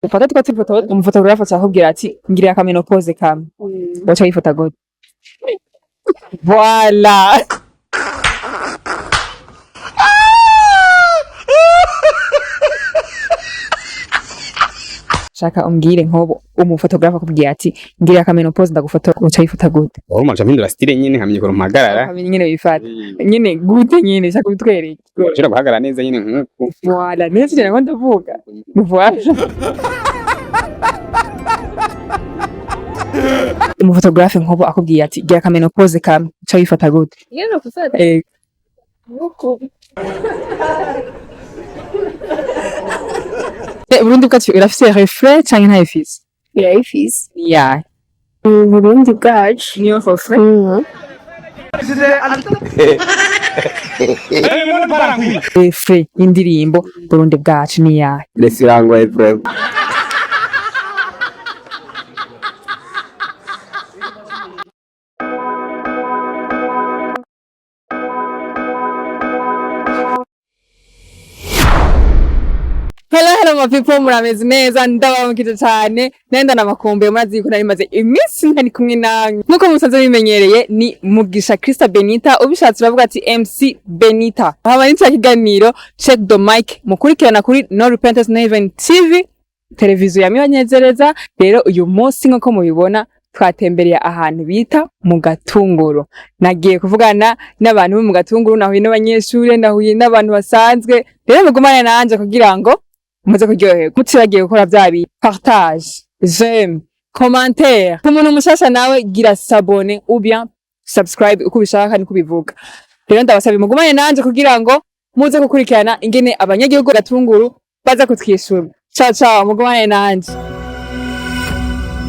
Ufata twatse ifoto umufotografe acakubwira ati ngiriye akamenopoze kamwe waca yifota gute voilà shaka umbwire nkobo umufotografe akubwira ati ngiriye akamenopoze ndagufata waca yifota gute wowe manje mpindura style nyene nkamye ko mpagarara nyene wifata nyene gute nyene shaka bitwereke ushobora guhagarara neza nyene nkuko voilà neza cyane ngo ndavuga voilà umufotografe nkobo akubwiye ati gira akamenopoze kamwe uca wifata gute Ngeno kufata nuko Burundi bwacu irafise refrain canke nta ifise irayifise ya Burundi bwacu niyo refrain refrain indirimbo Burundi bwacu ni ya Resirango Efrem Hello my people murameze neza ndabamukije cyane nenda namakombe mazi ko nari maze iminsi ntari kumwe nanyu nkuko musanze bimenyereye ni Mugisha Krista Benita ubishatse uravuga ati MC Benita haba ni kiganiro check the mic mukurikirana kuri No Repentance Neven TV televiziyo yamibanyezereza rero uyu munsi nko mubibona twatembereye ahantu bita mu Gatunguru nagiye kuvugana n'abantu bo mu Gatunguru nahuye n'abanyeshure nahuye n'abantu basanzwe rero mugumane nanje kugira ngo muze kuryoherwa mutiragiye gukora byabi partage j'aime commentaire umuntu mushasha nawe gira s'abonner ou bien subscribe uko bishaka ni kubivuga rero ndabasaba mugumane nanje kugira ngo muze gukurikirana ingene abanyagihugu Gatunguru baza kutwishura ciao ciao mugumane nanje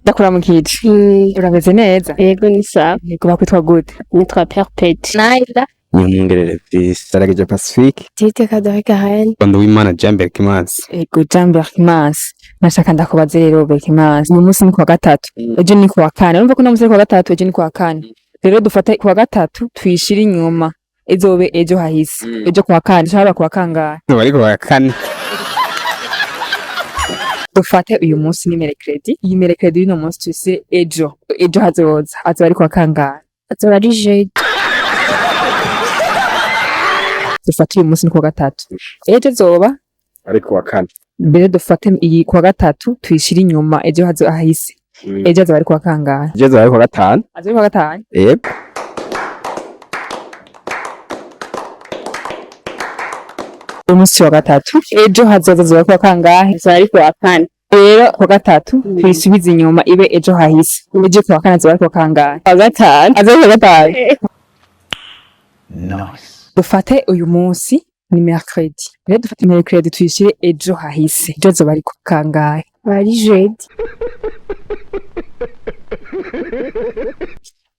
ndakora mukije urameze neza yego ni sawa niko bakwitwa gute nitwa Perpet Naila Nyongerere please Saragije Pacifique Tite Kadore Karen Bando w'Imana Jamber Kimas ego Jamber Kimas nashaka ndakubaze rero Bekimas uyu munsi ni kuwa gatatu ejo ni kuwa kane urumva ko no munsi kuwa gatatu ejo ni kuwa kane rero dufate kuwa gatatu twishira inyuma ezobe ejo hahise ejo kuwa kane cyangwa kuwa kangahe bari kuwa kane dufate uyu munsi ni mercredi iyi mercredi y'uno munsi twise ejo hazoza azoba ari kuwa kangahe azoba ari jeudi dufate uyu munsi ni kuwa gatatu ejo zoba ari kuwa kane mbere dufate iyi kuwa gatatu twishira inyuma ejo hahise ejo azoba ari kuwa kangahe ejo azoba ari kuwa gatanu azoba ari kuwa gatanu yep uyu munsi wa gatatu ejo hazoza azoba ari kuwa kangahe azoba ari kuwa kane rero kuwa gatatu twisubize inyuma ibe ejo hahise ejo kuwa kane azoba ari kuwa kangahe kuwa gatanu azoba ari kuwa gatanu nice dufate uyu munsi ni mercredi rero dufate mercredi tuyishire ejo hahise ejo azoba ari kuwa kangahe ari jeudi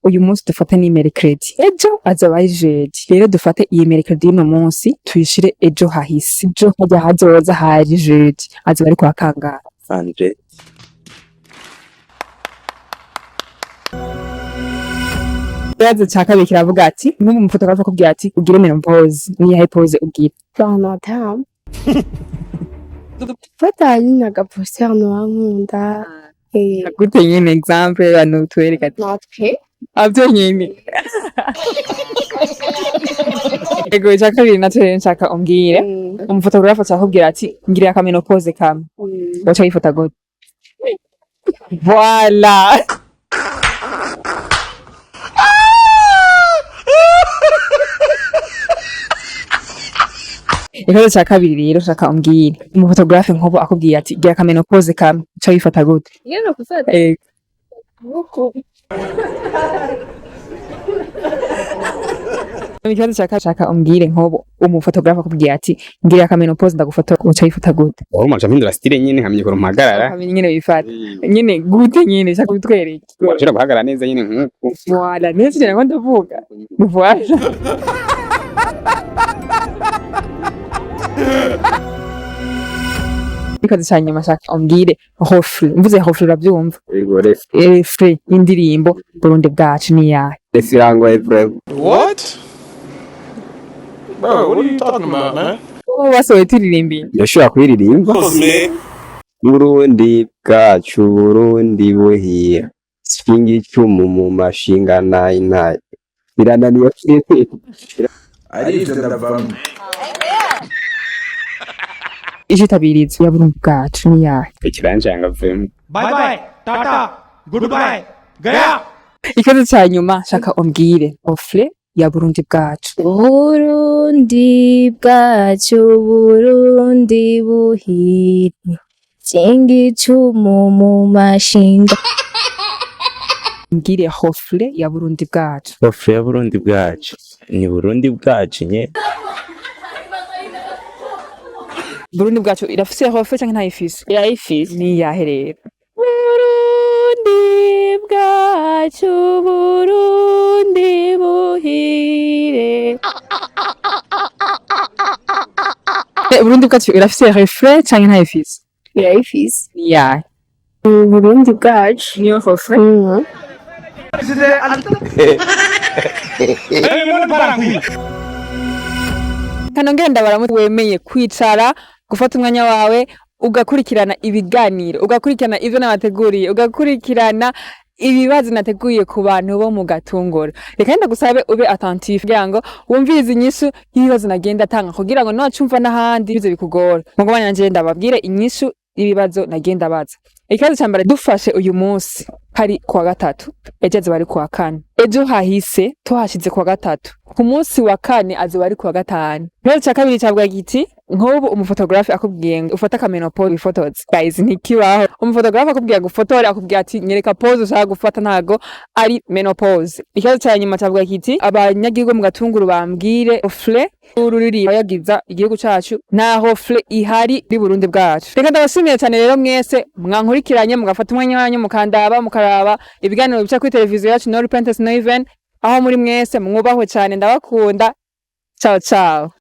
uyu munsi dufate ni mercredi ejo azoba ari jeudi rero dufate iyi mercredi y'uno munsi tuyishire ejo hahise ejo hajya hazoza hari jeudi azoba ari kuwa kangahe Andre Yaza cyaka bikiravuga ati n'umu mufotografe akubwira ati ugire menopause niyahe pose ugira Plantam Fata nyina gaposter no ankunda gute nyine example abantu twereka ati natwe abyo nyine ego cyaka biri natwe nshaka umbwire umufotografe akubwira ati ngire akamenopoze kamwe wacha yifota gute voilà Ikibazo cya kabiri rero shaka umbwire umufotografe nkobo akubwiye ati gira akamenopoze kamwe uca wifata gute ngeno kufata nuko ikibazo cya kabiri shaka umbwire nkobo umufotografe akubwiye ati ngira akamenopoze ndagufata uca wifata gute wowe manje mpindura style nyene nkamye ko mpagarara nyine wifata nyine gute nyine shaka bitwereke ushobora guhagarara neza nyene nkuko voilà neza cyane ngo ndavuga voilà Ikibazo cya nyuma shaka umbwire refrain mvuze refrain urabyumva yego refrain indirimbo Burundi bwacu ni yahe Resirango Efrem What? Bro, what are you talking about, man? basohoye turirimbi yashobora kuririmba Burundi bwacu Burundi buhira singa icumu mu mashinga nayi birananiye arivyo ndavamwe. Icitabirizo ya Burundi bwacu ni yahe? ikiranjanga vemu Bye bye, tata, goodbye, gaya. Ikibazo ca nyuma shaka umbwire refrain ya Burundi bwacu. Burundi bwacu Burundi buhire singa icumu mu mashinga. Mbwire refrain ya Burundi bwacu. Refrain ya Burundi bwacu ni Burundi bwacu nye. Burundi bwacu irafise refrain canke ntayifise? Irayifise. Ni yahe rero? Burundi bwacu Burundi buhire. Burundi bwacu irafise refrain canke ntayifise? Irayifise. Ni yahe? Burundi bwacu. Niyo refrain? Kanongera ndabaramutse wemeye kwicara gufata umwanya wawe ugakurikirana ibiganiro ugakurikirana ivyo nabateguriye ugakurikirana ibibazo nateguye ku bantu bo mu Gatunguru. Reka ndagusabe ube attentif kugira ngo wumvirize inyishu y'ibibazo nagenda atanga kugira ngo nocumva n'ahandi bize bikugora. Mugabanya nanje ndababwire inyishu y'ibibazo nagenda baza. Ikibazo ca mbere dufashe uyu munsi hari kuwa gatatu, ejo bari kuwa kane. Ejo hahise tuhashize kuwa gatatu. Ku munsi wa kane azoba ari kuwa gatanu. Ikibazo ca kabiri cabwa giti nk'ubu umufotografe akubwiye ngo ufata akameno pose wifotoze. Guys ntikibaho. Umufotografe akubwiye gufotore akubwiye ati nyereka pose ushaka gufata ntago ari menopause. Ikibazo ca nyuma cabwa giti abanyagihugu mu Gatunguru bambwire refrain ururiri yagiza igihugu cacu na refrain ihari muri Burundi bwacu. Reka ndabashimiye cyane rero mwese mwankurikiranye mugafata umwanya wanyu mukandaba mukaraba ibiganiro bica kuri televiziyo yacu No Repentance No Even aho muri mwese mwubahwe cyane ndabakunda. Ciao ciao.